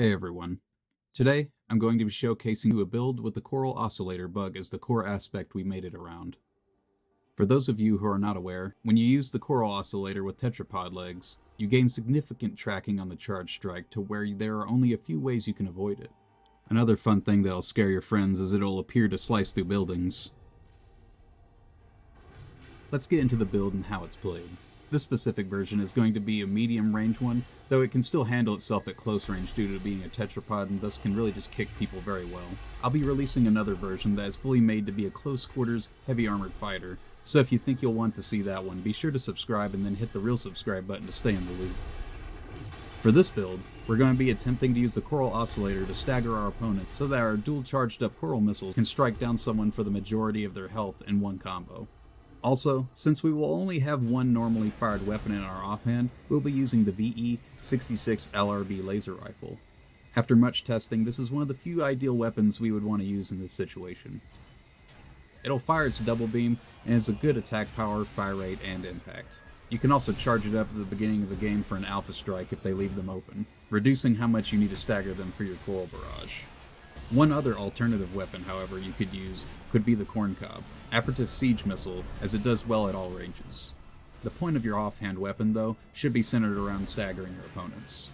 Hey everyone. Today, I'm going to be showcasing you a build with the coral oscillator bug as the core aspect we made it around. For those of you who are not aware, when you use the coral oscillator with tetrapod legs, you gain significant tracking on the charge strike to where there are only a few ways you can avoid it. Another fun thing that'll scare your friends is it'll appear to slice through buildings. Let's get into the build and how it's played. This specific version is going to be a medium range one, though it can still handle itself at close range due to being a tetrapod and thus can really just kick people very well. I'll be releasing another version that is fully made to be a close quarters, heavy armored fighter, so if you think you'll want to see that one, be sure to subscribe and then hit the real subscribe button to stay in the loop. For this build, we're going to be attempting to use the coral oscillator to stagger our opponent so that our dual charged up coral missiles can strike down someone for the majority of their health in one combo. Also, since we will only have one normally fired weapon in our offhand, we'll be using the VE-66 LRB laser rifle. After much testing, this is one of the few ideal weapons we would want to use in this situation. It'll fire its double beam and has a good attack power, fire rate, and impact. You can also charge it up at the beginning of the game for an alpha strike if they leave them open, reducing how much you need to stagger them for your coral barrage. One other alternative weapon, however, you could use could be the corncob, apparative siege missile, as it does well at all ranges. The point of your offhand weapon, though, should be centered around staggering your opponents.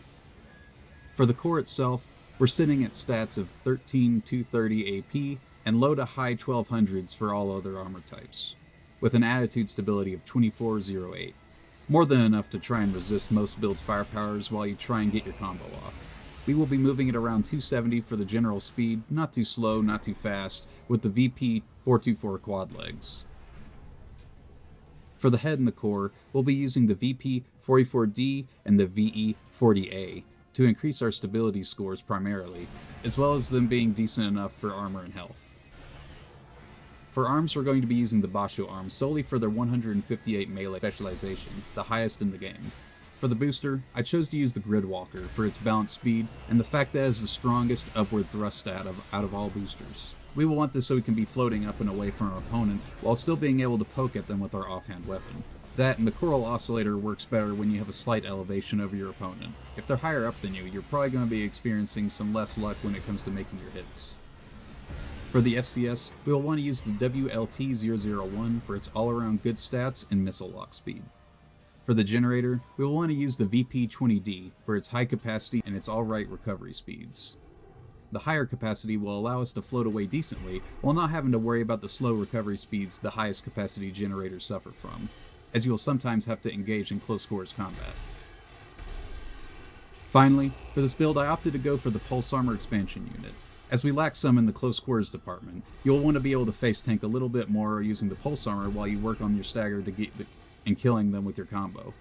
For the core itself, we're sitting at stats of 13,230 AP and low to high 1200s for all other armor types, with an attitude stability of 2408. More than enough to try and resist most builds' firepowers while you try and get your combo off. We will be moving it around 270 for the general speed, not too slow, not too fast, with the VP-424 quad legs. For the head and the core, we'll be using the VP-44D and the VE-40A to increase our stability scores primarily, as well as them being decent enough for armor and health. For arms, we're going to be using the Basho arms solely for their 158 melee specialization, the highest in the game. For the booster, I chose to use the Gridwalker for its balanced speed and the fact that it has the strongest upward thrust stat out of all boosters. We will want this so we can be floating up and away from our opponent while still being able to poke at them with our offhand weapon. That and the coral oscillator works better when you have a slight elevation over your opponent. If they're higher up than you, you're probably going to be experiencing some less luck when it comes to making your hits. For the FCS, we will want to use the WLT-001 for its all-around good stats and missile lock speed. For the generator, we will want to use the VP-20D for its high capacity and its alright recovery speeds. The higher capacity will allow us to float away decently while not having to worry about the slow recovery speeds the highest capacity generators suffer from, as you will sometimes have to engage in close quarters combat. Finally, for this build I opted to go for the Pulse Armor Expansion Unit. As we lack some in the close quarters department, you'll want to be able to face tank a little bit more using the Pulse Armor while you work on your stagger to get and killing them with your combo.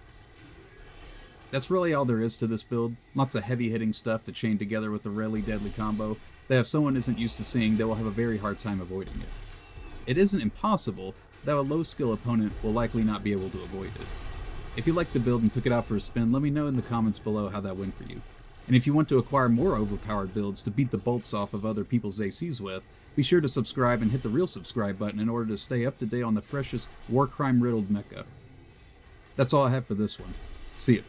That's really all there is to this build. Lots of heavy hitting stuff to chain together with the really deadly combo that if someone isn't used to seeing, they will have a very hard time avoiding it. It isn't impossible, though a low skill opponent will likely not be able to avoid it. If you liked the build and took it out for a spin, let me know in the comments below how that went for you. And if you want to acquire more overpowered builds to beat the bolts off of other people's ACs with, be sure to subscribe and hit the real subscribe button in order to stay up to date on the freshest war crime riddled mecha. That's all I have for this one. See ya.